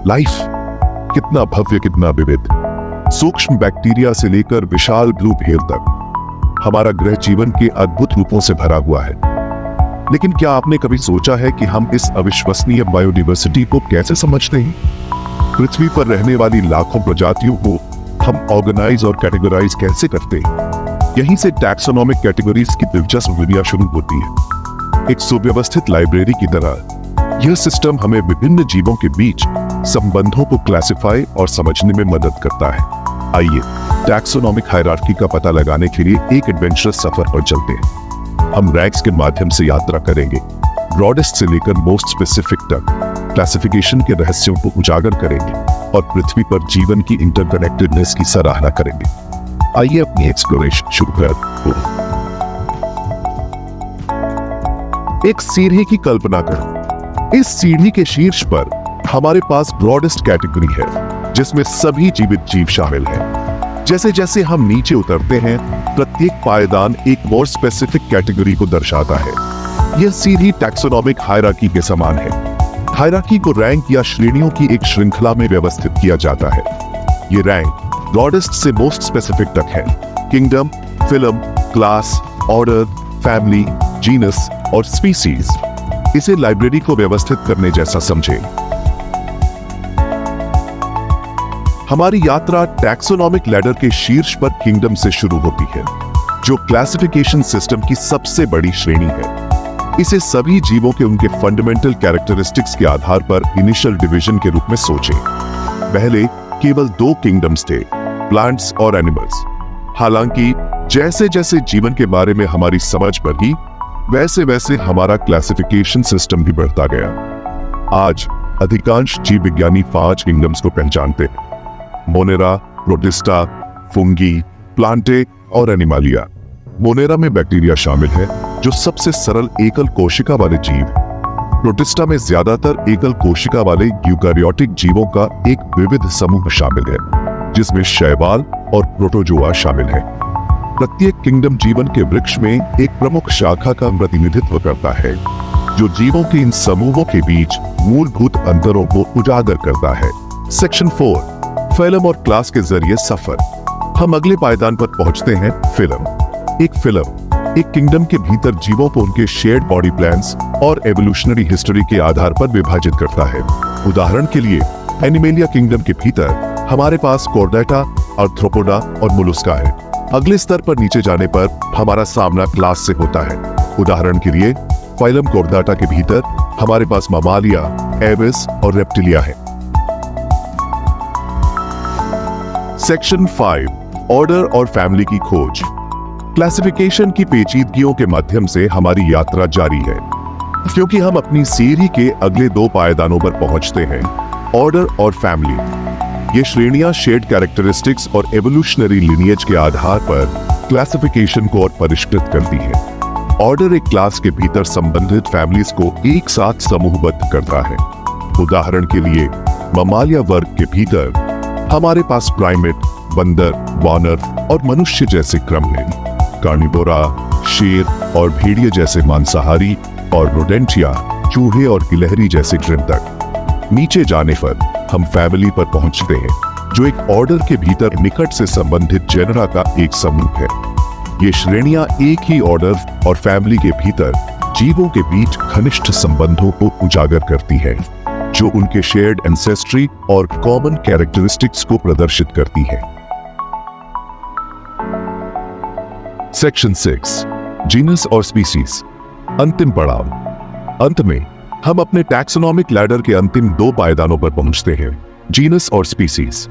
Life कितना भव्य, कितना विविध। सूक्ष्म बैक्टीरिया से लेकर विशाल ब्लू व्हेल तक हमारा ग्रह जीवन के अद्भुत रूपों से भरा हुआ है। लेकिन क्या आपने कभी सोचा है कि हम इस अविश्वसनीय बायोडायवर्सिटी को कैसे समझते हैं? पृथ्वी पर रहने वाली लाखों प्रजातियों को हम ऑर्गेनाइज और कैटेगराइज कैसे करते हैं? यहीं से टैक्सोनॉमिक कैटेगरीज की दिलचस्प दुनिया शुरू होती है। एक सुव्यवस्थित लाइब्रेरी की तरह यह सिस्टम हमें विभिन्न जीवों के बीच संबंधों को क्लासिफाई और समझने में मदद करता है। आइए टैक्सोनॉमिक हायरार्की का पता लगाने के लिए एक एडवेंचरस सफर पर चलते हैं। हम रैंक्स के माध्यम से यात्रा करेंगे, ब्रॉडेस्ट से लेकर मोस्ट स्पेसिफिक तक क्लासिफिकेशन के रहस्यों को उजागर करेंगे और पृथ्वी पर जीवन की इंटरकनेक्टेडनेस की सराहना करेंगे। आइए अपनी एक्सप्लोरेशन शुरू करें। एक सीढ़ी की कल्पना करें। इस सीढ़ी के शीर्ष पर हमारे पास ब्रॉडेस्ट कैटेगरी है, जिसमें सभी जीवित जीव शामिल हैं। जैसे जैसे हम नीचे उतरते हैं, प्रत्येक पायदान एक मोर स्पेसिफिक कैटेगरी को दर्शाता है। यह सीधी टैक्सोनॉमिक हायरार्की के समान है। हायरार्की को रैंक या श्रेणियों की एक श्रृंखला में व्यवस्थित किया जाता है। ये रैंक ब्रॉडेस्ट से मोस्ट स्पेसिफिक तक है। Kingdom, film, class, order, family, genus और स्पीसीज। इसे लाइब्रेरी को व्यवस्थित करने जैसा समझें। हमारी यात्रा टैक्सोनॉमिक लैडर के शीर्ष पर किंगडम से शुरू होती है, जो क्लासिफिकेशन सिस्टम की सबसे बड़ी श्रेणी है। इसे सभी जीवों के उनके फंडामेंटल कैरेक्टरिस्टिक्स के आधार पर इनिशियल डिवीजन के रूप में सोचें। पहले केवल 2 किंगडम्स थे, प्लांट्स और एनिमल्स। हालांकि जैसे जैसे जीवन के बारे में हमारी समझ बढ़ी, वैसे वैसे हमारा क्लासिफिकेशन सिस्टम भी बढ़ता गया। आज अधिकांश जीव विज्ञानी 5 किंगडम्स को पहचानते हैं: मोनेरा, प्रोटिस्टा, फंगी, प्लांटे और एनिमालिया। मोनेरा में बैक्टीरिया शामिल है, जो सबसे सरल एकल कोशिका वाले जीव। प्रोटिस्टा में ज्यादातर एकल कोशिका वाले यूकैरियोटिक जीवों का एक विविध समूह शामिल है, जिसमें शैवाल और प्रोटोजोआ शामिल है। प्रत्येक किंगडम जीवन के वृक्ष में एक प्रमुख शाखा का प्रतिनिधित्व करता है, जो जीवों के इन समूहों के बीच मूलभूत अंतरों को उजागर करता है। सेक्शन 4, फिल्म और क्लास के जरिए सफर। हम अगले पायदान पर पहुंचते हैं, फिल्म। एक फिल्म एक किंगडम के भीतर जीवों को उनके शेयर्ड बॉडी प्लान्स और एवोल्यूशनरी हिस्ट्री के आधार पर विभाजित करता है। उदाहरण के लिए एनिमेलिया किंगडम के भीतर हमारे पास कोर्डेटा, आर्थ्रोपोडा और मोलस्का है। अगले स्तर पर नीचे जाने पर हमारा सामना क्लास से होता है। उदाहरण के लिए फाइलम कोर्डेटा के भीतर हमारे पास ममालिया, एविस और रेप्टिलिया है। सेक्शन 5, ऑर्डर और फैमिली की खोज। क्लासिफिकेशन की पेचीदगियों के माध्यम से हमारी यात्रा जारी है, क्योंकि हम अपनी सीढ़ी के अगले 2 पायदानों पर पहुंचते हैं, ऑर्डर और फैमिली। ये श्रेणियां शेयर्ड कैरेक्टरिस्टिक्स और एवोल्यूशनरी लिनिएज के आधार पर क्लासिफिकेशन को और परिष्कृत करती है। ऑर्डर एक क्लास के भीतर संबंधित फैमिलीज को एक साथ समूहबद्ध करता है। उदाहरण के लिए ममालिया वर्ग के भीतर हमारे पास प्राइमेट, बंदर, वानर और मनुष्य जैसे क्रम हैं। कार्निवोरा, शेर और भेड़िए जैसे मांसाहारी और रोडेंटिया, चूहे और गिलहरी जैसे कृंतक। नीचे जाने पर हम फैमिली पर पहुंचते हैं, जो एक ऑर्डर के भीतर निकट से संबंधित जेनरा का एक समूह है। ये श्रेणियां एक ही ऑर्डर और फैमिली के भीतर जीवों के बीच घनिष्ठ संबंधों को उजागर करती है, जो उनके शेयर्ड एंसेस्ट्री और कॉमन कैरेक्टरिस्टिक्स को प्रदर्शित करती है। सेक्शन 6, जीनस और स्पीसीज। अंतिम पड़ाव। अंत में हम अपने टैक्सोनॉमिक लैडर के अंतिम 2 पायदानों पर पहुंचते हैं, जीनस और स्पीसीज।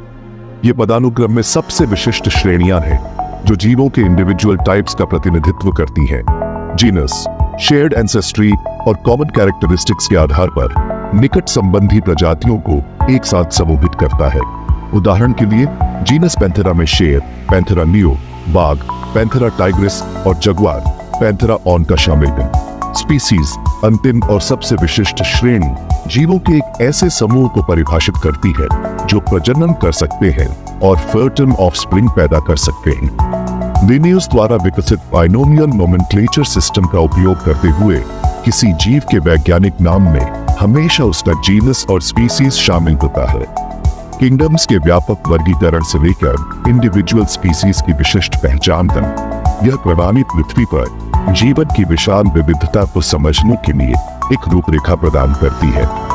ये पदानुक्रम में सबसे विशिष्ट श्रेणियां हैं, जो जीवों के इंडिविजुअल टाइप्स का प्रतिनिधित्व करती हैं। जीनस शेयर्ड एंसेस्ट्री और कॉमन कैरेक्टरिस्टिक्स के आधार पर निकट संबंधी प्रजातियों को एक साथ समूहित करता है। उदाहरण के लिए जीनस पैंथेरा में शेर, पैंथेरा लियो, बाघ, पैंथेरा टाइग्रिस और जगुआर, पैंथेरा ऑन का शामिल है। स्पीसीज अंतिम और सबसे विशिष्ट श्रेणी जीवों के एक ऐसे समूह को परिभाषित करती है, जो प्रजनन कर सकते हैं और फर्टाइल ऑफस्प्रिंग पैदा कर सकते हैं। लिनियस द्वारा विकसित बाइनोमियल नोमेनक्लेचर सिस्टम का उपयोग करते हुए किसी जीव के वैज्ञानिक नाम में हमेशा उसका जीनस और स्पीसीज शामिल होता है। किंगडम्स के व्यापक वर्गीकरण से लेकर इंडिविजुअल स्पीसीज की विशिष्ट पहचान तक यह प्रणाली पृथ्वी पर जीवन की विशाल विविधता को समझने के लिए एक रूपरेखा प्रदान करती है।